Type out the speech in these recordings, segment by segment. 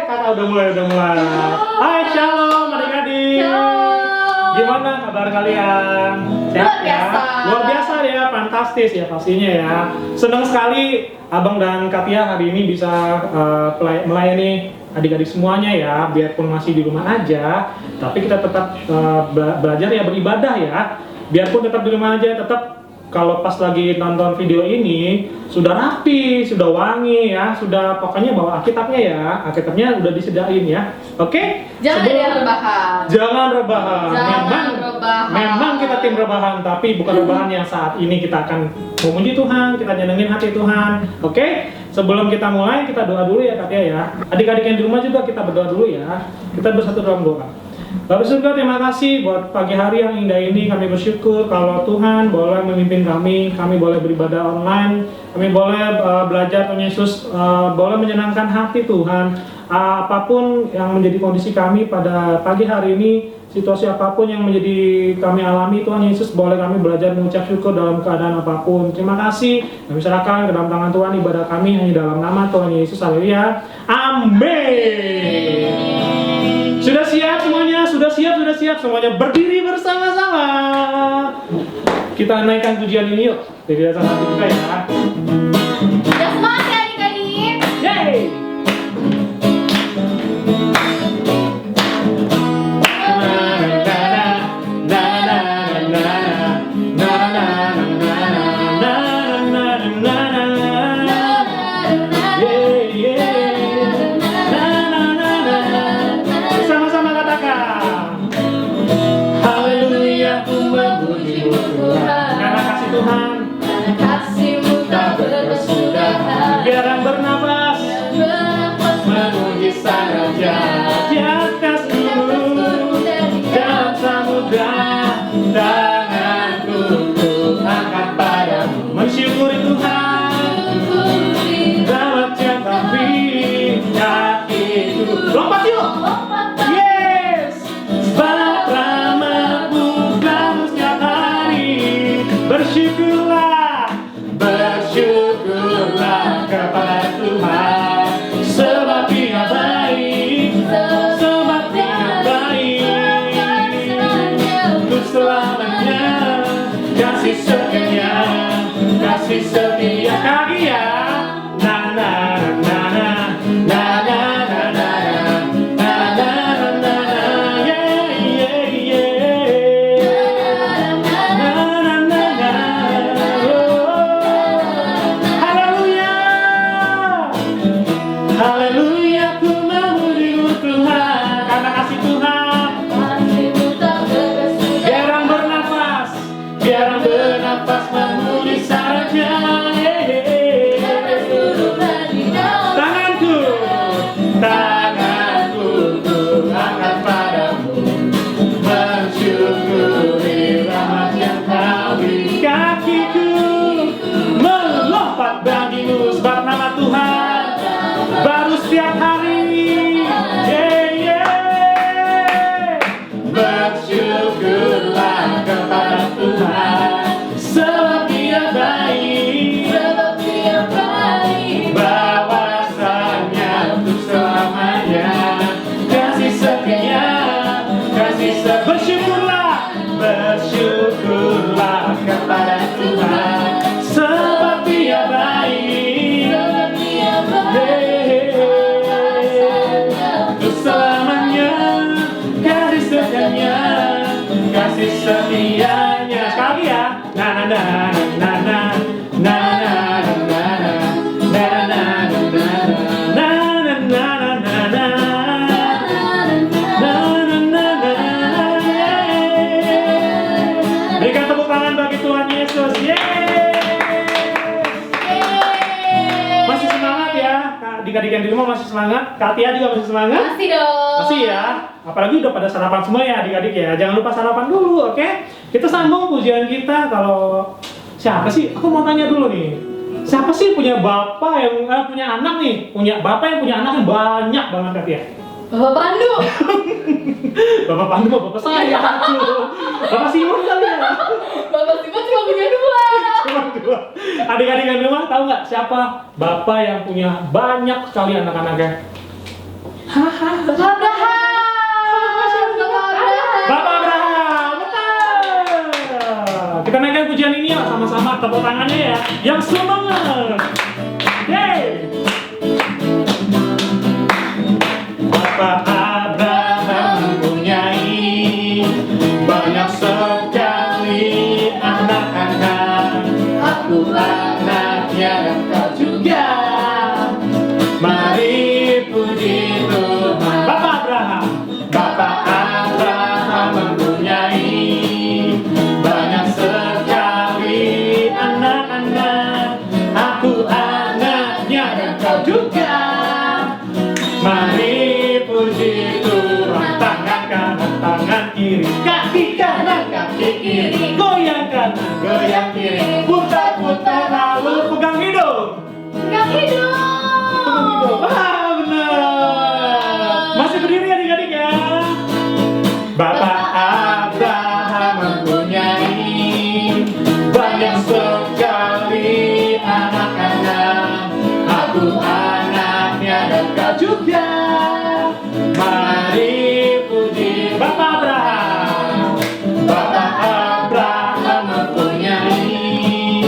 Kakak udah mulai. Hai, shalom adik-adik. Shalom. Gimana kabar kalian? Sehat ya? Luar biasa ya, fantastis ya pastinya ya. Senang sekali Abang dan Katia hari ini bisa melayani adik-adik semuanya ya. Biarpun masih di rumah aja, tapi kita tetap belajar ya, beribadah ya. Biarpun tetap di rumah aja, tetap kalau pas lagi nonton video ini sudah rapi, sudah wangi ya, sudah pokoknya bawa Alkitabnya ya, Alkitabnya udah disediain ya. Oke? Jangan ada yang rebahan. Jangan rebahan. Jangan rebahan. Memang kita tim rebahan, tapi bukan rebahan yang saat ini kita akan memuji Tuhan, kita nyenengin hati Tuhan. Oke? Sebelum kita mulai, kita doa dulu ya Kak ya. Adik-adik yang di rumah juga kita berdoa dulu ya. Kita bersatu dalam doa. Bapak surga, terima kasih buat pagi hari yang indah ini. Kami bersyukur kalau Tuhan boleh memimpin kami boleh beribadah online, kami boleh belajar Tuhan Yesus, boleh menyenangkan hati Tuhan. Apapun yang menjadi kondisi kami pada pagi hari ini, situasi apapun yang menjadi kami alami, Tuhan Yesus boleh kami belajar mengucap syukur dalam keadaan apapun. Terima kasih, kami serahkan ke dalam tangan Tuhan ibadah kami hanya dalam nama Tuhan Yesus. Haleluya, amin. Sudah siap semuanya? Sudah siap semuanya, berdiri bersama-sama. Kita naikkan pujian ini yuk. Jadi datang nanti juga ya. Udah semangat ya adik-adik. Yeay! Mensyukuri Tuhan, dalam cinta itu. Lompat yuk! Yes! Selamat bukan setiap hari. Bersyukurlah kepada Tuhan, sebab Dia baik, untuk selamanya. Kasih setia kaki ya. Na na na na na na na na na na na yeah yeah yeah na na na na. Haleluya, haleluya, ku memuji Tuhan karena kasih Tuhan. Biar bernafas memuji saja. Tanganku angkat padamu, mensyukuri rahmat yang Kau beri. Kakiku melompat bagimu, sebab nama Tuhan baru setiap hari. Bersyukurlah kepada Tuhan, sebab Dia baik, bahwasanya untuk selamanya. Kasih setia, bersyukurlah kepada Tuhan, sebab Dia baik, untuk selamanya. Kasih setianya. Sekali ya. Na na na na na na na na na na na. Berikan tepuk tangan bagi Tuhan Yesus. Masih semangat ya? Adik-adik yang di rumah masih semangat? Katia juga masih semangat? Masih dong. Masih ya? Apalagi udah pada sarapan semua ya adik-adik ya. Jangan lupa sarapan dulu, oke? Kita sambung pujian kita. Kalau siapa sih? Aku mau tanya dulu nih. Siapa sih punya bapak yang punya anak nih? Punya bapak yang punya anak yang banyak banget Katia? Bapak Pandu. Bapak Pandu, bapak saya. Bapak Simon kali ya? Bapak Simon cuma punya 2. Cuma 2. Adik-adik yang di rumah tahu nggak siapa bapak yang punya banyak sekali anak-anaknya? Bapak Abraham. Bapak Abraham, betul. Kita naikkan pujian ini ya sama-sama, tepuk tangannya ya. Yang semangat. Yeay. Bapak Abraham mempunyai banyak sekali anak-anak. Aku anaknya dan kau juga. Mari puji Tuhan. Bapak Abraham mempunyai banyak sekali anak-anak. Aku anaknya dan kau juga. Mari puji Tuhan. Tangan kanan, tangan kiri, kaki kanan, kaki kiri, goyang kanan, goyang kiri, putar-putar lalu pegang hidung. Pegang hidung. Wah, benar. Masih berdiri adik-adik ya. Bapak Abraham mempunyai banyak sekali anak-anak. Aku anaknya dan kau juga. Mari puji Bapak Abraham. Bapak Abraham mempunyai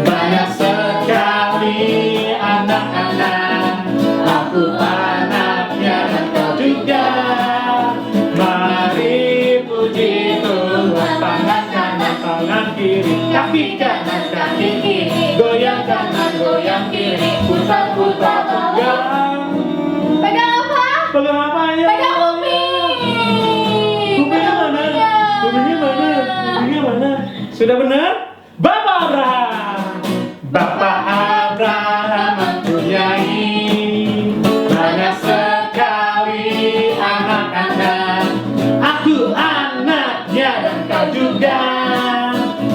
banyak sekali anak-anak. Aku anaknya dan kau juga. Mari puji Tuhan. Tangan kanan, tangan kiri, kaki kanan, kaki kiri, goyang kanan, goyang kiri, putar-putar pegang. Pegang apa? Pegang apa ya? Pegang kuping. Kupingnya mana? Kupingnya mana? Kupingnya mana? Sudah benar? Bapak Abraham. Bapak Abraham mempunyai banyak sekali anak-anak. Aku anaknya dan kau juga.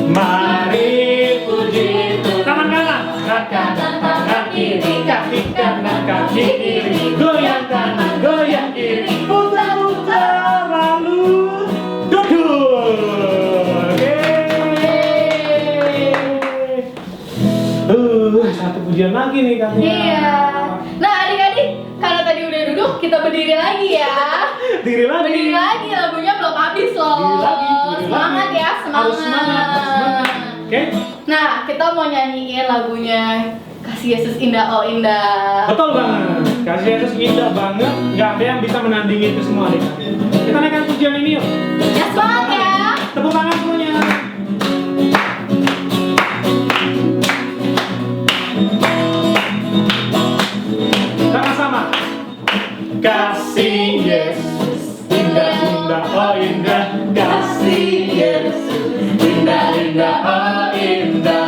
Mari puji Tuhan. Tangan kanan, tangan kanan, tangan kiri, kaki kanan, kaki kiri, goyang kanan, goyang kiri, putar-putar lalu duduk. Satu pujian lagi nih katanya. Iya. Nah adik-adik, karena tadi udah duduk, kita berdiri lagi ya. Diri lagi. Berdiri lagi, lagunya belum habis loh. Diri lagi. Semangat ya, semangat. Harus semangat, harus semangat. Oke? Nah, kita mau nyanyiin lagunya Kasih Yesus Indah Oh Indah. Betul banget. Kasih Yesus indah banget. Gak ada yang bisa menandingi itu semua adik. Kita naikkan pujian ini yuk. Ya semangat ya. Tepuk tangan semuanya. Sama-sama. Kasih Yesus indah indah oh indah. Kasih Yesus indah indah oh indah.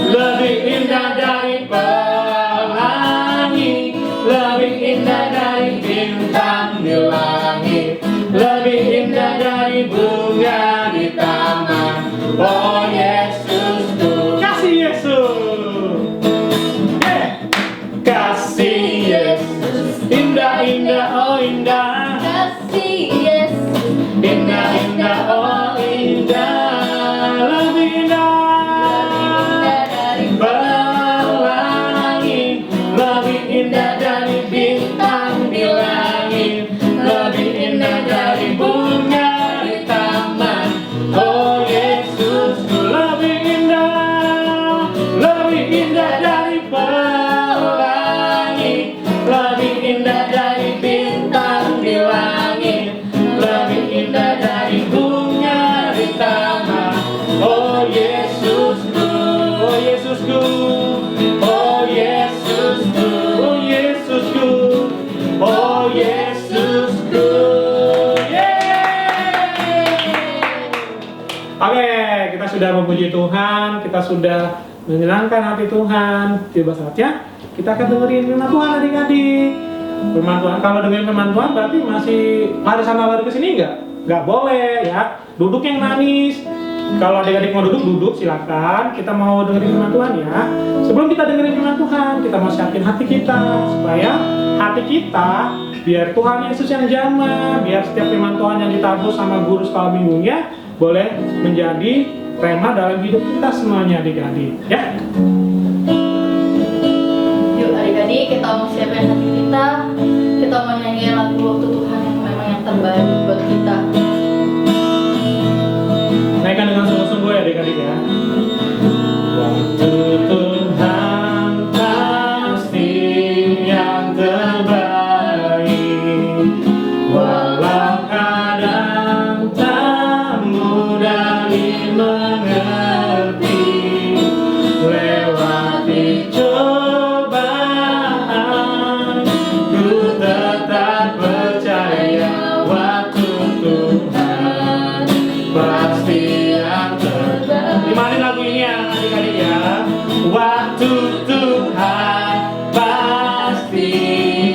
Lebih indah dari pelangi, lebih indah dari bintang di langit, lebih indah dari bunga di taman. Oh Yesusku, kasih Yesus. Kasih Yesus indah indah oh indah. Kasih Yesus Indah indah oh indah. Lebih indah dari pelangi, lebih indah dari bintang di langit, lebih indah dari bunga di taman. Oh Yesusku, lebih indah dari pelangi, lebih indah dari bintang di langit, lebih indah dari bunga di taman. Oh Yesusku, oh Yesusku, oh Yesusku, oh Yesusku, oh Yesusku. Yeay! Oke, kita sudah memuji Tuhan, kita sudah menyenangkan hati Tuhan. Tiba saatnya kita akan dengerin firman Tuhan adik-adik. Firman Tuhan, kalau dengerin firman Tuhan berarti masih lari sana lari ke sini nggak boleh ya. Duduk yang manis. Kalau adik-adik mau duduk silakan. Kita mau dengerin firman Tuhan ya. Sebelum kita dengerin firman Tuhan, kita mau siapin hati kita supaya hati kita biar Tuhan Yesus yang jamah, biar setiap firman Tuhan yang ditabur sama guru sekolah minggunya boleh menjadi rema dalam hidup kita semuanya adik-adik ya. Yuk adik-adik, kita mau siapin hati kita terbaik buat kita. Naikkan dengan sungguh-sungguh ya adik-adik ya. Waktu Tuhan pasti yang terbaik, walau kadang tak mudah dimengerti. Lewati cobaan, ku tetap percaya waktu Tuhan pasti yang terbaik. Dimainin lagu ini ya adik-adik ya. Waktu Tuhan pasti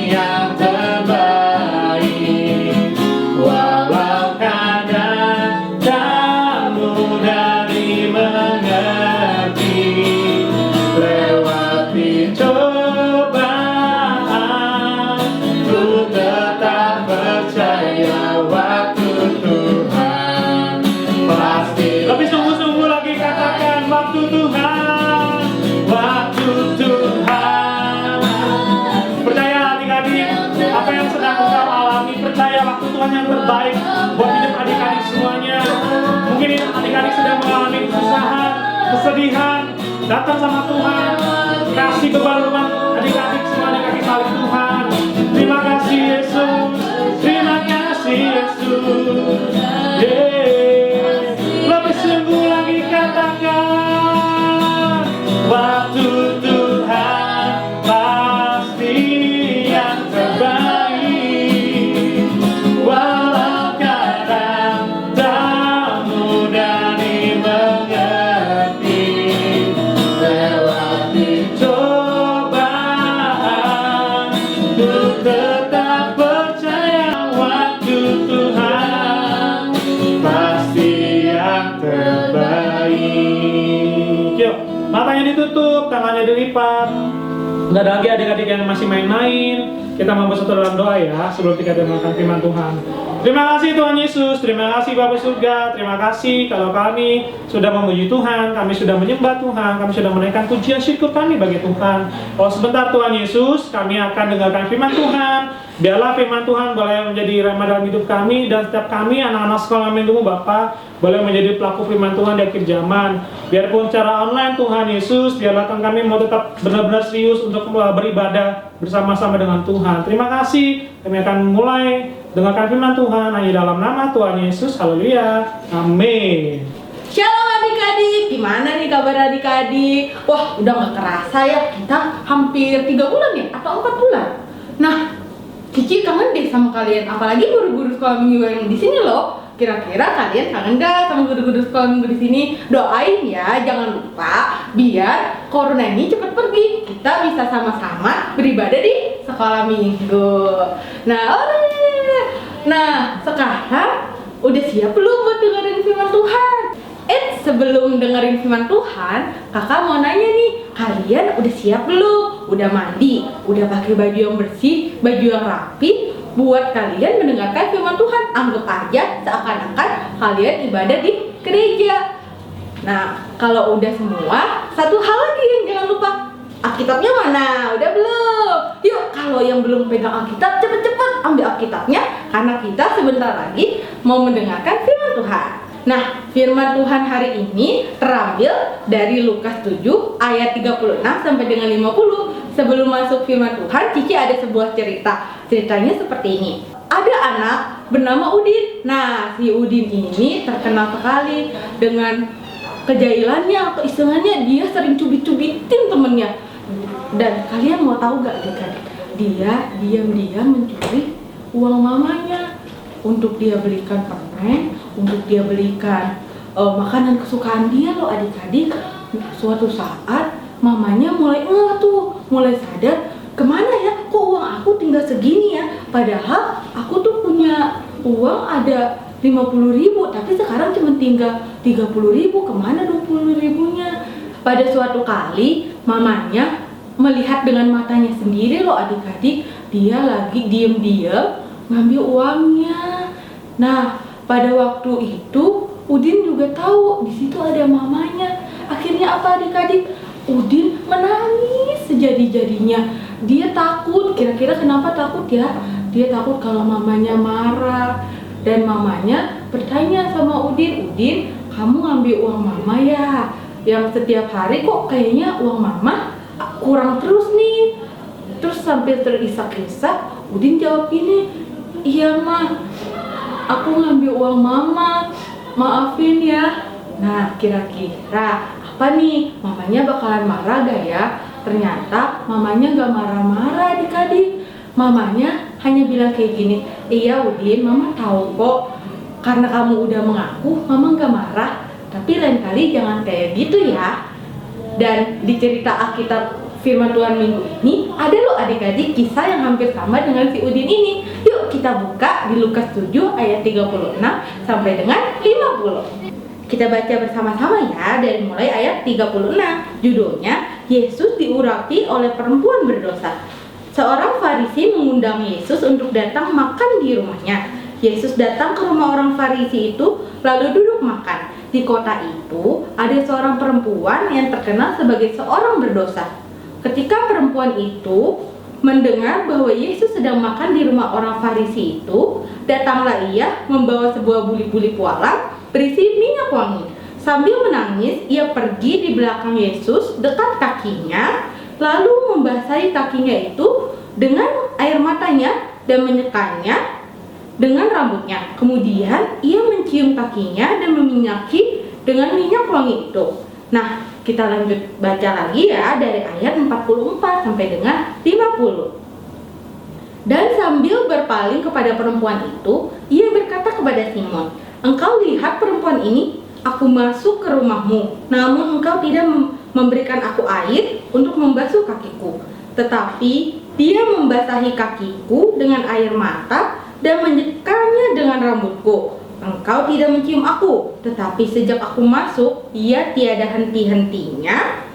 yang terbaik, walau kadang tak mudah dimengerti. Lewati cobaan, ku tetap percaya waktu Tuhan pasti. Lebih sungguh-sungguh lagi katakan waktu Tuhan, waktu Tuhan. Percaya adik-adik, apa yang sedang engkau alami, percaya waktu Tuhan yang terbaik buat hidup adik-adik semuanya. Mungkin adik-adik sedang mengalami kesusahan, kesedihan, datang sama Tuhan, kasih kebaruan adik-adik semuanya kaki salib Tuhan. Terima kasih Yesus, terima kasih Yesus. Lebih sungguh lagi katakan waktu Tuhan pasti yang terbaik, walau kadang tak mudah dimengerti. Lewati cobaan, ku tetap percaya waktu Tuhan pasti yang terbaik. Yuk, matanya ditutup, tangannya dilipat. Nggak ada lagi adik-adik yang masih main-main. Kita mau bersatu dalam doa ya sebelum kita dengarkan firman Tuhan. Terima kasih Tuhan Yesus, terima kasih Bapa Surga, terima kasih kalau kami sudah memuji Tuhan, kami sudah menyembah Tuhan, kami sudah menaikkan pujian syukur kami bagi Tuhan. Oh sebentar Tuhan Yesus, kami akan dengarkan firman Tuhan. Biarlah firman Tuhan boleh menjadi rema dalam hidup kami, dan setiap kami anak-anak sekolah minggu Bapa boleh menjadi pelaku firman Tuhan di akhir zaman. Biarpun cara online Tuhan Yesus, biarlah kami mau tetap benar-benar serius untuk beribadah bersama-sama dengan Tuhan. Terima kasih, kami akan mulai dengarkan firman Tuhan hanya dalam nama Tuhan Yesus. Haleluya, amin. Shalom adik-adik, gimana nih kabar adik-adik? Wah, udah gak kerasa ya, kita hampir 3 bulan ya, atau 4 bulan. Nah, Cici kangen deh sama kalian, apalagi guru-guru sekolah minggu yang di sini loh. Kira-kira kalian kangen gak sama guru-guru sekolah minggu di sini? Doain ya, jangan lupa biar corona ini cepat pergi. Kita bisa sama-sama beribadah di sekolah minggu. Nah, sekarang udah siap belum buat dengerin firman Tuhan? Sebelum dengerin firman Tuhan, kakak mau nanya nih, kalian udah siap belum? Udah mandi? Udah pakai baju yang bersih, baju yang rapi buat kalian mendengarkan firman Tuhan? Anggap aja seakan-akan kalian ibadah di gereja. Nah, kalau udah semua, satu hal lagi yang jangan lupa, Alkitabnya mana? Udah belum? Yuk, kalau yang belum pegang Alkitab, cepet-cepet ambil Alkitabnya, karena kita sebentar lagi mau mendengarkan firman Tuhan. Nah, firman Tuhan hari ini terambil dari Lukas 7 ayat 36 sampai dengan 50. Sebelum masuk firman Tuhan, Cici ada sebuah cerita. Ceritanya seperti ini. Ada anak bernama Udin. Nah, si Udin ini terkenal sekali dengan kejailannya atau isengannya. Dia sering cubit-cubitin temennya. Dan kalian mau tahu gak adik-adik? Dia diam-diam mencuri uang mamanya untuk dia belikan permen, untuk dia belikan makanan kesukaan dia loh adik-adik. Suatu saat mamanya mulai mulai sadar, kemana ya, kok uang aku tinggal segini ya, padahal aku tuh punya uang ada 50.000, tapi sekarang cuma tinggal 30.000, kemana 20.000-nya? Pada suatu kali mamanya melihat dengan matanya sendiri loh adik-adik, dia lagi diam-diam ngambil uangnya. Nah, pada waktu itu Udin juga tahu di situ ada mamanya. Akhirnya apa adik-adik? Udin menangis sejadi-jadinya. Dia takut. Kira-kira kenapa takut ya? dia takut kalau mamanya marah. Dan mamanya bertanya sama Udin, "Udin, kamu ngambil uang mama ya? Yang setiap hari kok kayaknya uang mama kurang terus nih." Terus sambil terisak-isak, Udin jawab gini, "Iya mah, aku ngambil uang mama, maafin ya." Nah, kira-kira apa nih? Mamanya bakalan marah gak ya? Ternyata mamanya gak marah-marah adik-adik. Mamanya hanya bilang kayak gini, "Iya Udin, mama tahu kok. Karena kamu udah mengaku, mama gak marah. Tapi lain kali jangan kayak gitu ya." Dan di cerita Alkitab Firman Tuhan minggu ini, ada loh adik-adik kisah yang hampir sama dengan si Udin ini. Yuk kita buka di Lukas 7 ayat 36 sampai dengan 50. Kita baca bersama-sama ya, dari mulai ayat 36. Judulnya, Yesus diurapi oleh perempuan berdosa. Seorang Farisi mengundang Yesus untuk datang makan di rumahnya. Yesus datang ke rumah orang Farisi itu, lalu duduk makan. Di kota itu, ada seorang perempuan yang terkenal sebagai seorang berdosa. Ketika perempuan itu mendengar bahwa Yesus sedang makan di rumah orang Farisi itu, datanglah ia membawa sebuah buli-buli pualam berisi minyak wangi. Sambil menangis, ia pergi di belakang Yesus dekat kakinya, lalu membasahi kakinya itu dengan air matanya dan menyekannya dengan rambutnya. Kemudian ia mencium kakinya dan meminyaki dengan minyak wangi itu. Nah, kita lanjut baca lagi ya dari ayat 44 sampai dengan 50. Dan sambil berpaling kepada perempuan itu, ia berkata kepada Simon, "Engkau lihat perempuan ini? Aku masuk ke rumahmu, namun engkau tidak memberikan aku air untuk membasuh kakiku. Tetapi dia membasahi kakiku dengan air mata dan menyekanya dengan rambutku. Engkau tidak mencium aku, tetapi sejak aku masuk, ia tiada henti-hentinya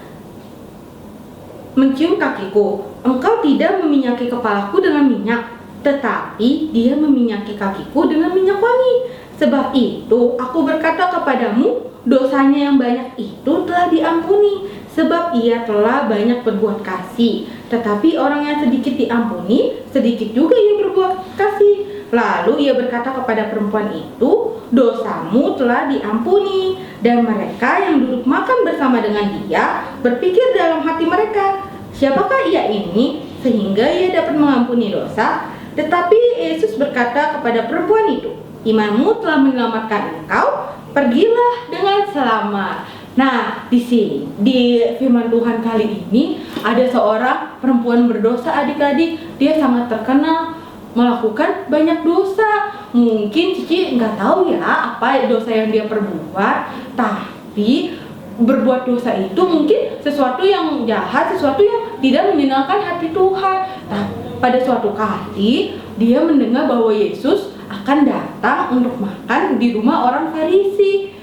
mencium kakiku. Engkau tidak meminyaki kepalaku dengan minyak, tetapi dia meminyaki kakiku dengan minyak wangi. Sebab itu aku berkata kepadamu, dosanya yang banyak itu telah diampuni, sebab ia telah banyak berbuat kasih. Tetapi orang yang sedikit diampuni, sedikit juga ia berbuat kasih." Lalu ia berkata kepada perempuan itu, "Dosamu telah diampuni." Dan mereka yang duduk makan bersama dengan dia berpikir dalam hati mereka, "Siapakah ia ini sehingga ia dapat mengampuni dosa?" Tetapi Yesus berkata kepada perempuan itu, "Imanmu telah menyelamatkan engkau, pergilah dengan selamat." Nah, di sini di firman Tuhan kali ini ada seorang perempuan berdosa adik-adik. Dia sangat terkenal melakukan banyak dosa. Mungkin Cici nggak tahu ya apa dosa yang dia perbuat, tapi berbuat dosa itu mungkin sesuatu yang jahat, sesuatu yang tidak menyenangkan hati Tuhan. Nah, pada suatu kali dia mendengar bahwa Yesus akan datang untuk makan di rumah orang Farisi.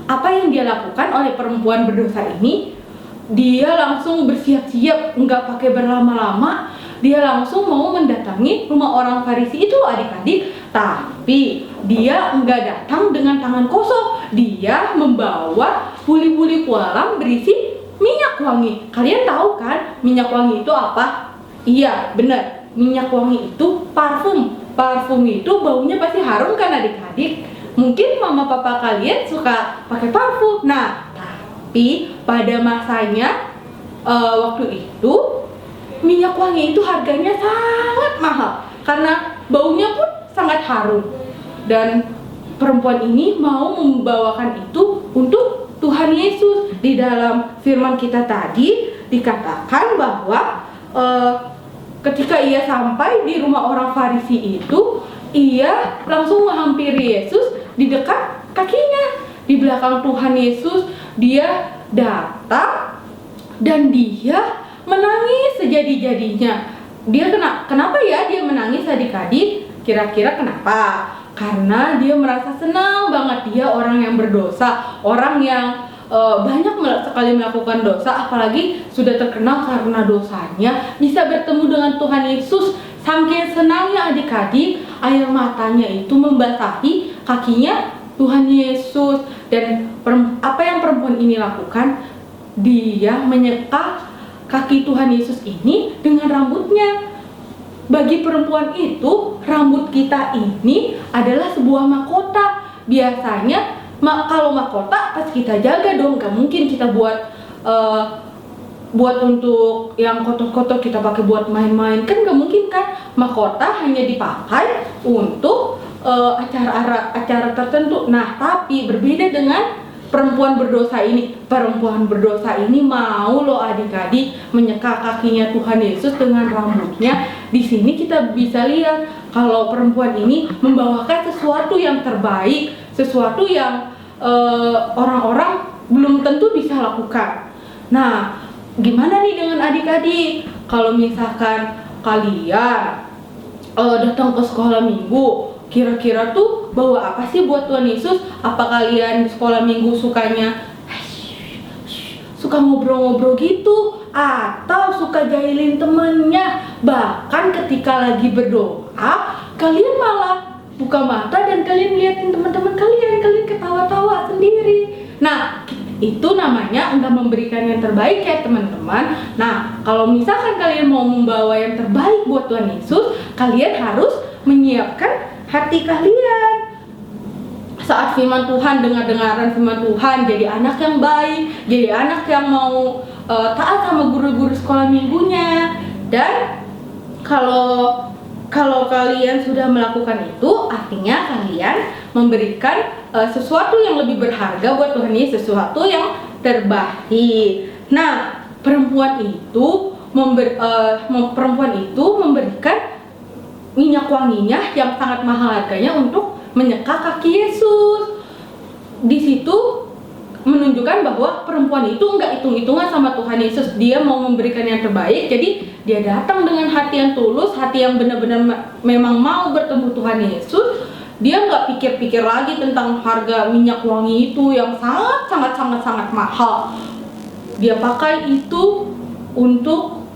Apa yang dia lakukan oleh perempuan berdosa ini? Dia langsung bersiap-siap, nggak pakai berlama-lama. Dia langsung mau mendatangi rumah orang Farisi itu adik-adik. Tapi dia nggak datang dengan tangan kosong. Dia membawa buli-buli pualam berisi minyak wangi. Kalian tahu kan minyak wangi itu apa? Iya, benar. Minyak wangi itu parfum. Parfum itu baunya pasti harum kan adik-adik? Mungkin mama papa kalian suka pakai parfum. Nah, tapi pada masanya waktu itu minyak wangi itu harganya sangat mahal karena baunya pun sangat harum. Dan perempuan ini mau membawakan itu untuk Tuhan Yesus. Di dalam firman kita tadi dikatakan bahwa ketika ia sampai di rumah orang Farisi itu, ia langsung menghampiri Yesus di dekat kakinya. Di belakang Tuhan Yesus, dia datang dan dia menangis sejadi-jadinya. Dia kenapa ya dia menangis adik-adik? Kira-kira kenapa? Karena dia merasa senang banget, dia orang yang berdosa, orang yang banyak sekali melakukan dosa, apalagi sudah terkenal karena dosanya bisa bertemu dengan Tuhan Yesus. Saking senangnya adik-adik, air matanya itu membasahi kakinya Tuhan Yesus. Dan apa yang perempuan ini lakukan? Dia menyeka kaki Tuhan Yesus ini dengan rambutnya. bagi perempuan itu rambut kita ini adalah sebuah mahkota. Biasanya kalau mahkota pas kita jaga dong, gak mungkin kita buat untuk yang kotor-kotor kita pakai buat main-main, kan gak mungkin kan. Mahkota hanya dipakai untuk acara tertentu. Nah, tapi berbeda dengan perempuan berdosa ini. Perempuan berdosa ini mau loh adik-adik menyeka kakinya Tuhan Yesus dengan rambutnya. Di sini kita bisa lihat kalau perempuan ini membawakan sesuatu yang terbaik, sesuatu yang orang-orang belum tentu bisa lakukan. Nah, gimana nih dengan adik-adik? Kalau misalkan kalian datang ke sekolah minggu, kira-kira tuh bawa apa sih buat Tuhan Yesus? Apa kalian di sekolah minggu suka ngobrol-ngobrol gitu? Atau suka jahilin temennya? Bahkan ketika lagi berdoa, kalian malah buka mata dan kalian liatin teman-teman kalian ketawa-tawa sendiri. Nah, itu namanya enggak memberikan yang terbaik ya teman-teman. Nah, kalau misalkan kalian mau membawa yang terbaik buat Tuhan Yesus, kalian harus menyiapkan hati kalian. Saat firman Tuhan, dengar-dengaran firman Tuhan, jadi anak yang baik, jadi anak yang mau taat sama guru-guru sekolah minggunya. Dan kalau kalian sudah melakukan itu, artinya kalian memberikan sesuatu yang lebih berharga buat Tuhan Yesus, sesuatu yang terbaik. Nah, perempuan itu memberikan minyak wanginya yang sangat mahal harganya untuk menyeka kaki Yesus. Di situ menunjukkan bahwa perempuan itu enggak hitung-hitungan sama Tuhan Yesus. Dia mau memberikan yang terbaik, jadi dia datang dengan hati yang tulus, hati yang benar-benar memang mau bertemu Tuhan Yesus. Dia nggak pikir-pikir lagi tentang harga minyak wangi itu yang sangat mahal. Dia pakai itu untuk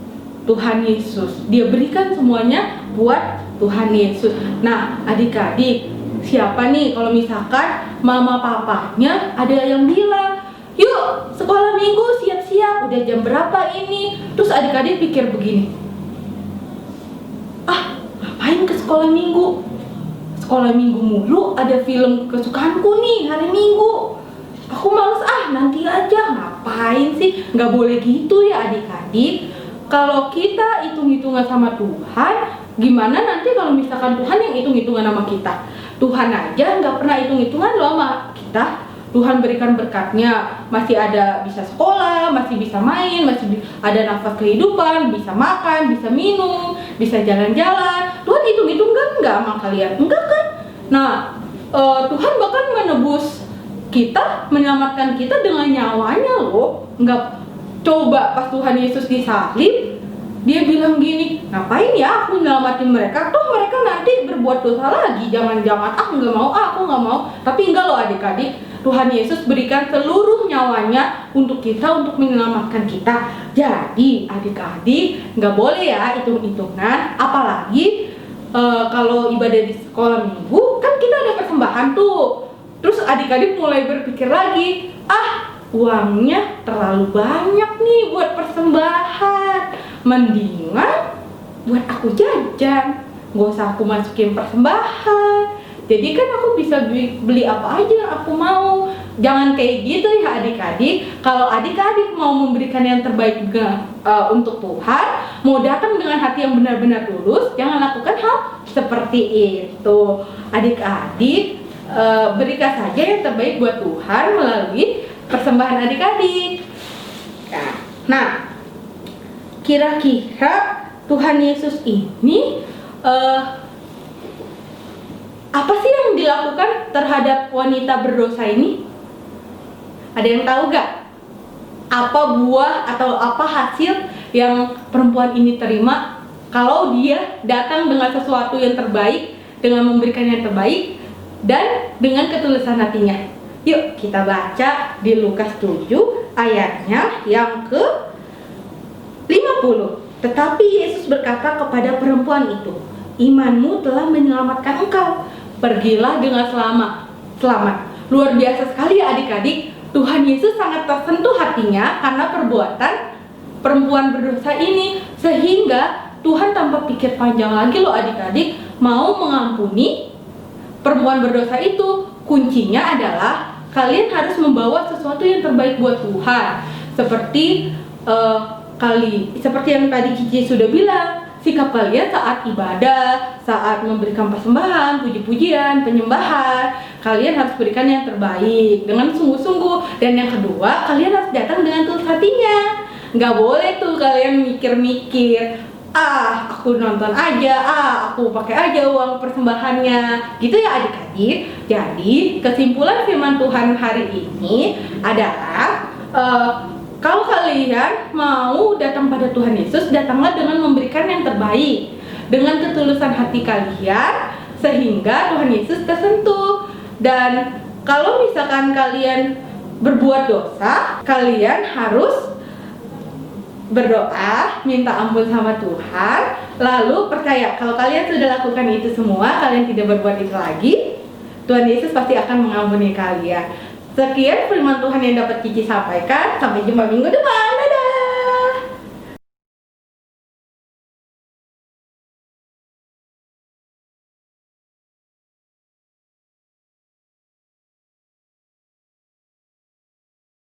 Tuhan Yesus. Dia berikan semuanya buat Tuhan Yesus. Nah, adik-adik, siapa nih kalau misalkan mama papanya ada yang bilang, yuk sekolah minggu siap-siap, udah jam berapa ini? Terus adik-adik pikir begini, ngapain ke sekolah minggu? Sekolah minggu mulu, ada film kesukaanku nih hari minggu. Aku males nanti aja, ngapain sih? Nggak boleh gitu ya adik-adik. Kalau kita hitung-hitungan sama Tuhan, gimana nanti kalau misalkan Tuhan yang hitung-hitungan sama kita? Tuhan aja nggak pernah hitung-hitungan loh sama kita. Tuhan berikan berkatnya, masih ada bisa sekolah, masih bisa main, masih ada nafas kehidupan, bisa makan, bisa minum, bisa jalan-jalan. Tuhan hitung-hitung kan nggak sama kalian? Enggak kan? Nah, Tuhan bahkan menebus kita, menyelamatkan kita dengan nyawanya loh. Enggak, coba pas Tuhan Yesus disalib, dia bilang gini, ngapain ya aku nyelamatin mereka? Toh mereka nanti berbuat dosa lagi. Jangan-jangan aku nggak mau. Tapi enggak loh adik-adik, Tuhan Yesus berikan seluruh nyawanya untuk kita, untuk menyelamatkan kita. Jadi adik-adik nggak boleh ya hitung-hitungan. Apalagi kalau ibadah di sekolah minggu kan kita ada persembahan tuh. Terus adik-adik mulai berpikir lagi, uangnya terlalu banyak nih buat persembahan, mendingan buat aku jajan, gak usah aku masukin persembahan. Jadi kan aku bisa beli apa aja yang aku mau. Jangan kayak gitu ya adik-adik. Kalau adik-adik mau memberikan yang terbaik untuk Tuhan, mau datang dengan hati yang benar-benar tulus, jangan lakukan hal seperti itu. Adik-adik, berikan saja yang terbaik buat Tuhan melalui persembahan adik-adik. Nah, kira-kira Tuhan Yesus ini apa sih yang dilakukan terhadap wanita berdosa ini? Ada yang tahu gak? Apa buah atau apa hasil yang perempuan ini terima kalau dia datang dengan sesuatu yang terbaik, dengan memberikan yang terbaik dan dengan ketulusan hatinya? Yuk kita baca di Lukas 7 ayatnya yang ke 50. Tetapi Yesus berkata kepada perempuan itu, imanmu telah menyelamatkan engkau. Pergilah dengan selamat. Luar biasa sekali ya adik-adik. Tuhan Yesus sangat tersentuh hatinya karena perbuatan perempuan berdosa ini, sehingga Tuhan tanpa pikir panjang lagi loh adik-adik mau mengampuni perempuan berdosa itu. Kuncinya adalah kalian harus membawa sesuatu yang terbaik buat Tuhan. Seperti seperti yang tadi Cici sudah bilang, sikap kalian saat ibadah, saat memberikan persembahan, puji-pujian, penyembahan, kalian harus berikan yang terbaik dengan sungguh-sungguh. Dan yang kedua, kalian harus datang dengan tulus hatinya. Nggak boleh tuh kalian mikir-mikir, aku nonton aja, aku pakai aja uang persembahannya, gitu ya adik-adik. Jadi kesimpulan firman Tuhan hari ini adalah kalau kalian mau datang pada Tuhan Yesus, datanglah dengan memberikan yang terbaik, dengan ketulusan hati kalian, sehingga Tuhan Yesus tersentuh. Dan kalau misalkan kalian berbuat dosa, kalian harus berdoa, minta ampun sama Tuhan, lalu percaya kalau kalian sudah lakukan itu semua, kalian tidak berbuat itu lagi, Tuhan Yesus pasti akan mengampuni kalian. Sekian firman Tuhan yang dapat Cici sampaikan. Sampai jumpa minggu depan.